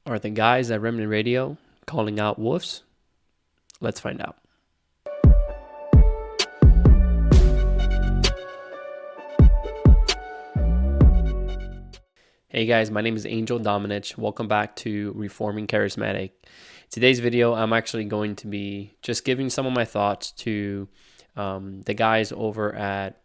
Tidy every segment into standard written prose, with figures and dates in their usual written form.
Are the guys at Remnant Radio calling out wolves? Let's find out. Hey guys, my name is Angel Dominich. Welcome back to Reforming Charismatic. Today's video, I'm actually going to be just giving some of my thoughts to the guys over at,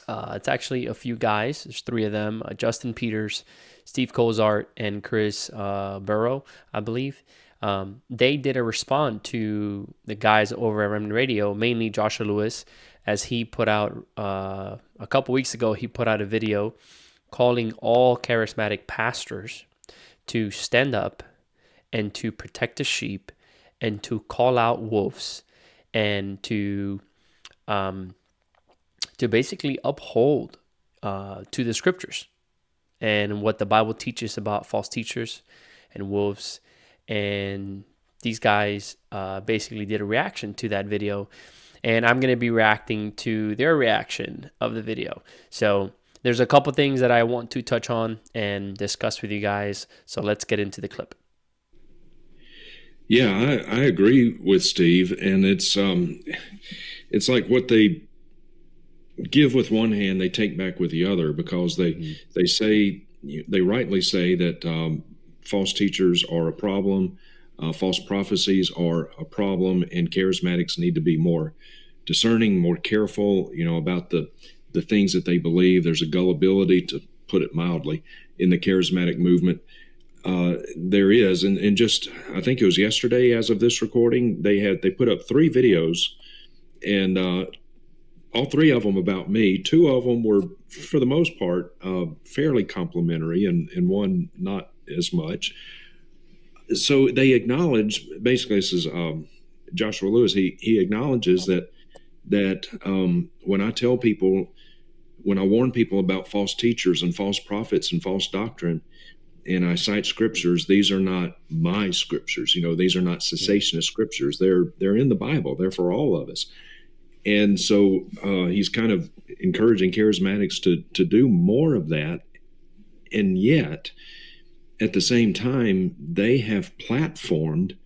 it's actually a few guys. There's three of them, Justin Peters, Steve Kozar, and Chris Burrow, I believe. They did a response to the guys over at Remnant Radio, mainly Joshua Lewis, as he put out, a couple weeks ago, he put out a video calling all charismatic pastors to stand up and to protect the sheep and to call out wolves and to basically uphold to the scriptures and what the Bible teaches about false teachers and wolves. And these guys basically did a reaction to that video, and I'm going to be reacting to their reaction of the video. So there's a couple things that I want to touch on and discuss with you guys. So let's get into the clip. Yeah, I agree with Steve, and it's like what they give with one hand, they take back with the other, because they rightly say that false teachers are a problem, false prophecies are a problem, and charismatics need to be more discerning, more careful, about the things that they believe. There's a gullibility, to put it mildly, in the charismatic movement. There is, and just, I think it was yesterday, as of this recording, they put up 3 videos, and all 3 of them about me. 2 of them were, for the most part, fairly complimentary, and one not as much. So they acknowledge, basically, this is Joshua Lewis. He acknowledges that when I warn people about false teachers and false prophets and false doctrine, and I cite scriptures, these are not my scriptures. These are not cessationist scriptures. They're in the Bible. They're for all of us. And so he's kind of encouraging charismatics to do more of that. And yet, at the same time, they have platformed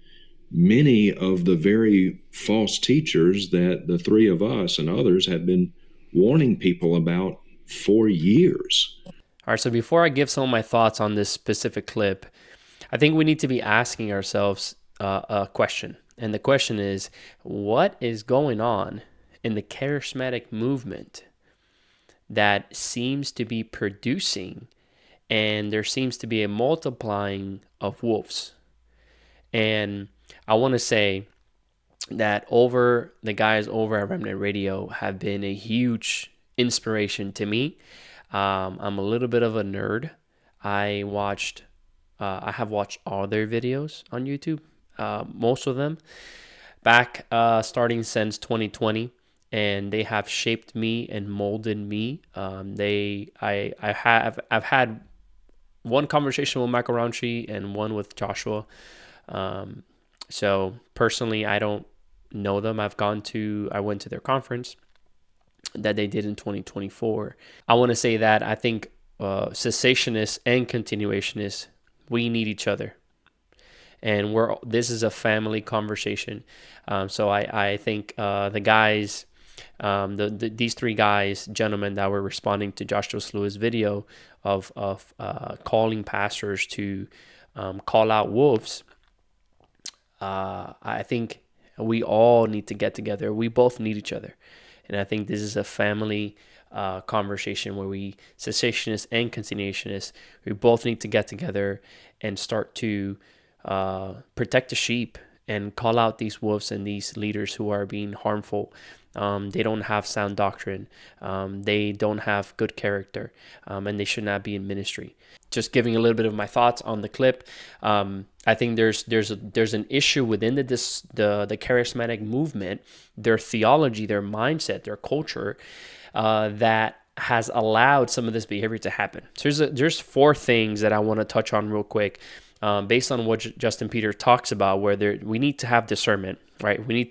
many of the very false teachers that the 3 of us and others have been warning people about for years. All right, so before I give some of my thoughts on this specific clip, I think we need to be asking ourselves a question. And the question is, what is going on in the charismatic movement that seems to be producing, and there seems to be a multiplying of wolves? And I want to say that the guys over at Remnant Radio have been a huge inspiration to me. I'm a little bit of a nerd. I have watched all their videos on YouTube, most of them, back starting since 2020, and they have shaped me and molded me. I've had one conversation with Michael Rountree and one with Joshua. So personally, I don't know them. I went to their conference that they did in 2024. I want to say that I think cessationists and continuationists, we need each other, and this is a family conversation. So I think the guys, these 3 gentlemen that were responding to Joshua Lewis' video of calling pastors to call out wolves, I think we all need to get together. We both need each other. And I think this is a family conversation where cessationists and continuationists, we both need to get together and start to protect the sheep and call out these wolves and these leaders who are being harmful. They don't have sound doctrine. They don't have good character, and they should not be in ministry. Just giving a little bit of my thoughts on the clip. I think there's an issue within the charismatic movement, their theology, their mindset, their culture, that has allowed some of this behavior to happen. So there's 4 things that I want to touch on real quick, based on what Justin Peters talks about, where we need to have discernment, right? We need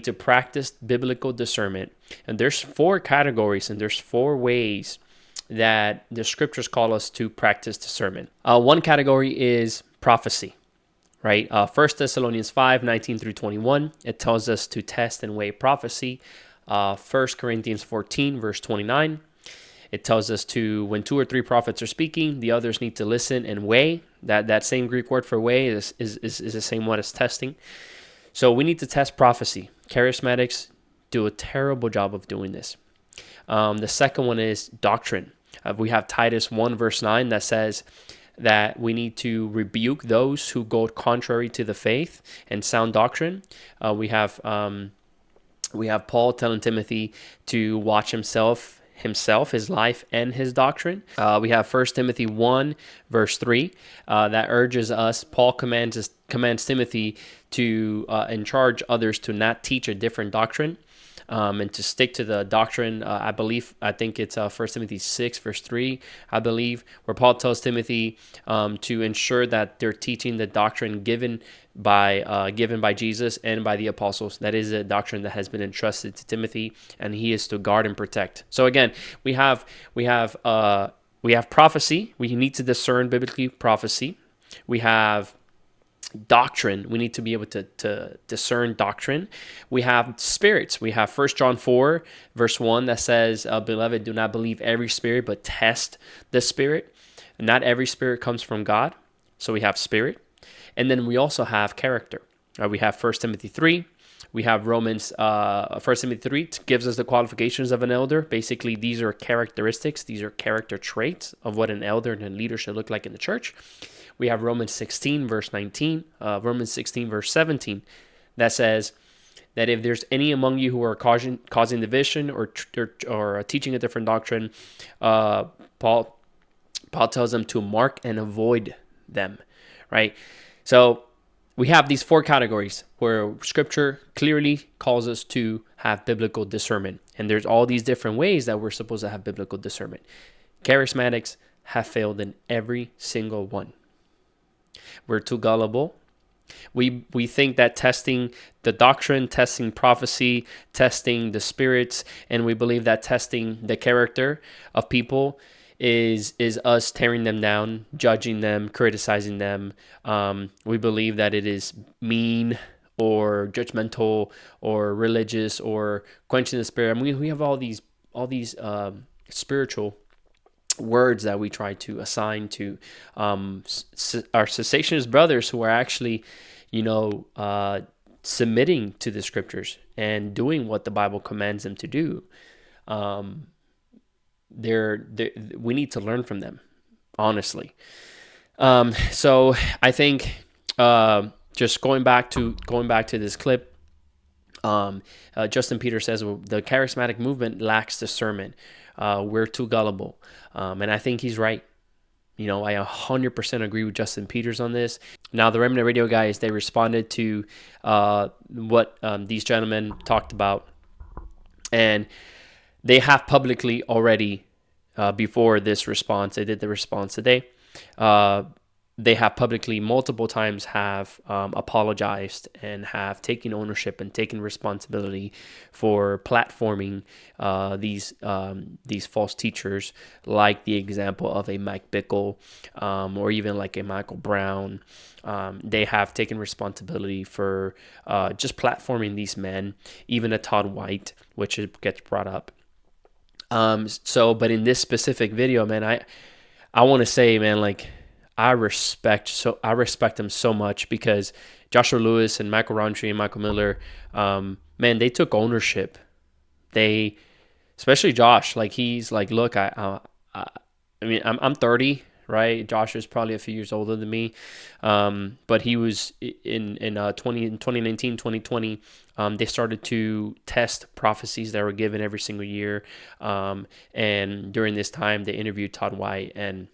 to practice biblical discernment, and there's 4 categories and there's 4 ways that the scriptures call us to practice discernment. One category is prophecy, right? 1 Thessalonians 5:19-21, it tells us to test and weigh prophecy. 1 Corinthians 14, verse 29, it tells us to, when 2 or 3 prophets are speaking, the others need to listen and weigh. That same Greek word for weigh is the same one as testing. So we need to test prophecy. Charismatics do a terrible job of doing this. The second one is doctrine. We have Titus 1, verse 9, that says that we need to rebuke those who go contrary to the faith and sound doctrine. We have Paul telling Timothy to watch himself, his life, and his doctrine. We have 1 Timothy 1, verse 3, that urges us, Paul commands Timothy to charge others to not teach a different doctrine, and to stick to the doctrine. I think it's 1 Timothy 6, verse 3, I believe, where Paul tells Timothy to ensure that they're teaching the doctrine given by Jesus and by the apostles. That is a doctrine that has been entrusted to Timothy, and he is to guard and protect. So again, we have prophecy. We need to discern biblically prophecy. We have doctrine. We need to be able to discern doctrine. We have spirits. We have 1 John 4, verse 1, that says, beloved, do not believe every spirit, but test the spirit. Not every spirit comes from God. So we have spirit. And then we also have character. We have 1 Timothy 3. We have Romans, 1 Timothy 3 gives us the qualifications of an elder. Basically, these are characteristics. These are character traits of what an elder and a leader should look like in the church. We have Romans 16, verse 19, Romans 16, verse 17, that says that if there's any among you who are causing division or teaching a different doctrine, Paul tells them to mark and avoid them, right? So we have these 4 categories where Scripture clearly calls us to have biblical discernment. And there's all these different ways that we're supposed to have biblical discernment. Charismatics have failed in every single one. We're too gullible. We think that testing the doctrine, testing prophecy, testing the spirits, and we believe that testing the character of people is us tearing them down, judging them, criticizing them. We believe that it is mean or judgmental or religious or quenching the spirit. I mean, we have all these spiritual words that we try to assign to our cessationist brothers who are actually, submitting to the Scriptures and doing what the Bible commands them to do. We need to learn from them, honestly. So I think just going back to this clip, Justin Peter says the charismatic movement lacks discernment. We're too gullible, and I think he's right. I 100% agree with Justin Peters on this. Now, the Remnant Radio guys, they responded to what these gentlemen talked about, and they have publicly already, before this response, they did the response today, they have publicly multiple times have apologized and have taken ownership and taken responsibility for platforming these false teachers, like the example of a Mike Bickle or even like a Michael Brown. They have taken responsibility for just platforming these men, even a Todd White, which gets brought up. But in this specific video, man, I want to say, man, like, I respect them so much, because Joshua Lewis and Michael Roundtree and Michael Miller, man, they took ownership. Especially Josh, like, he's like, look, I mean, I'm 30, right? Josh is probably a few years older than me, but he was in 2019, 2020. They started to test prophecies that were given every single year, and during this time, they interviewed Todd White, and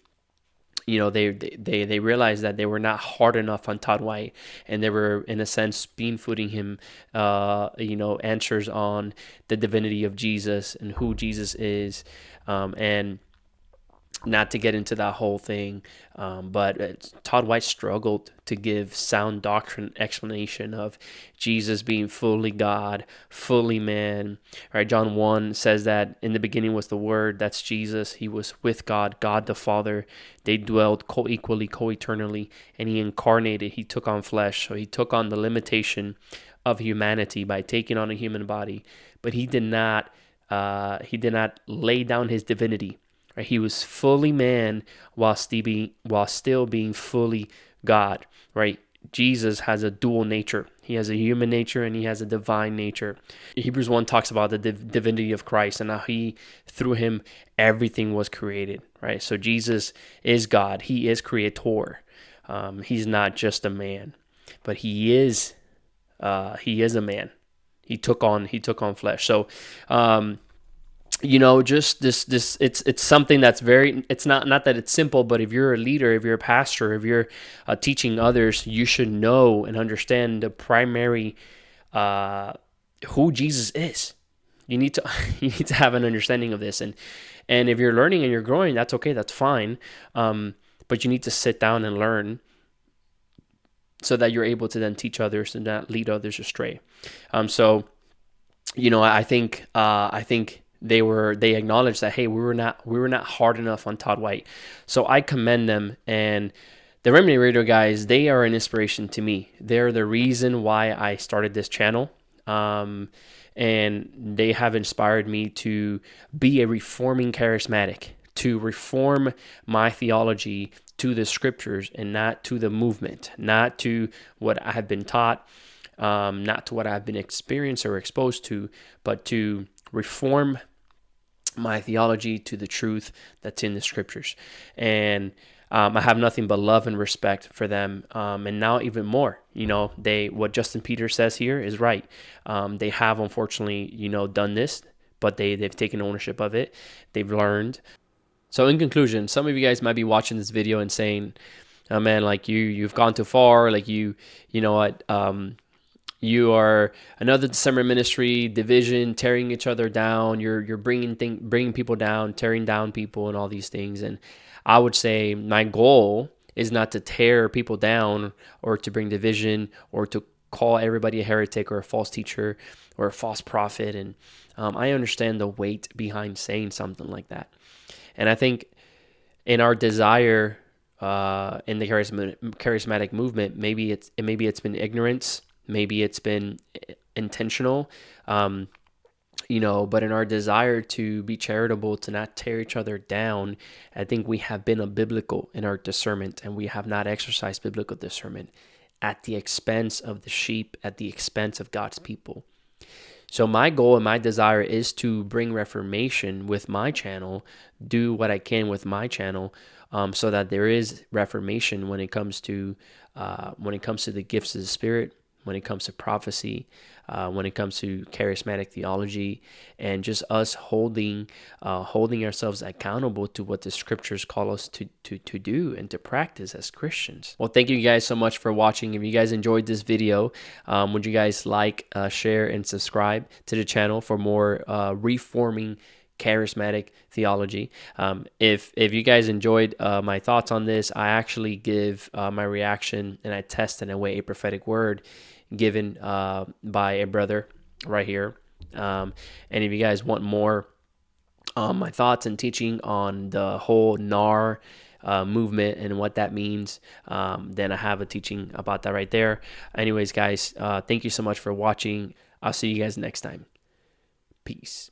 they realized that they were not hard enough on Todd White, and they were, in a sense, spoon-feeding him, answers on the divinity of Jesus and who Jesus is, and not to get into that whole thing, but Todd White struggled to give sound doctrine explanation of Jesus being fully God, fully man. Right? John 1 says that in the beginning was the Word, that's Jesus. He was with God, God the Father. They dwelled co-equally, co-eternally, and he incarnated. He took on flesh. So he took on the limitation of humanity by taking on a human body, but he did not lay down his divinity. Right? He was fully man while still being fully God. Right? Jesus has a dual nature. He has a human nature and he has a divine nature. Hebrews 1 talks about the divinity of Christ and how through him, everything was created. Right? So Jesus is God. He is creator. He's not just a man, but he is a man. He took on flesh. So, just this it's something that's very, it's not that it's simple, but if you're a leader, if you're a pastor, if you're teaching others, you should know and understand the primary who Jesus is. You need to you need to have an understanding of this, and if you're learning and you're growing, that's okay, that's fine, but you need to sit down and learn so that you're able to then teach others and not lead others astray. So I think they acknowledged that, hey, we were not hard enough on Todd White. So I commend them, and the Remnant Radio guys, they are an inspiration to me. They're the reason why I started this channel. And they have inspired me to be a reforming charismatic, to reform my theology to the scriptures and not to the movement, not to what I have been taught, not to what I've been experienced or exposed to, but to reform my theology to the truth that's in the scriptures. And I have nothing but love and respect for them. And now even more, what Justin Peters says here is right. They have unfortunately, done this, but they've taken ownership of it. They've learned. So in conclusion, some of you guys might be watching this video and saying, oh man, like you've gone too far. Like you know what, you are another discernment ministry division, tearing each other down. You're bringing people down, tearing down people, and all these things. And I would say my goal is not to tear people down or to bring division or to call everybody a heretic or a false teacher or a false prophet. And I understand the weight behind saying something like that. And I think in our desire in the charismatic movement, maybe it's been ignorance. Maybe it's been intentional, but in our desire to be charitable, to not tear each other down, I think we have been unbiblical in our discernment, and we have not exercised biblical discernment at the expense of the sheep, at the expense of God's people. So my goal and my desire is to bring reformation with my channel, do what I can with my channel, so that there is reformation when it comes to the gifts of the Spirit, when it comes to prophecy, when it comes to charismatic theology, and just us holding ourselves accountable to what the scriptures call us to do and to practice as Christians. Well, thank you guys so much for watching. If you guys enjoyed this video, would you guys like, share, and subscribe to the channel for more reforming charismatic theology? If you guys enjoyed my thoughts on this, I actually give my reaction and I test and I weigh a prophetic word given by a brother right here. And if you guys want more my thoughts and teaching on the whole NAR movement and what that means, then I have a teaching about that right there. Anyways, guys, thank you so much for watching. I'll see you guys next time. Peace.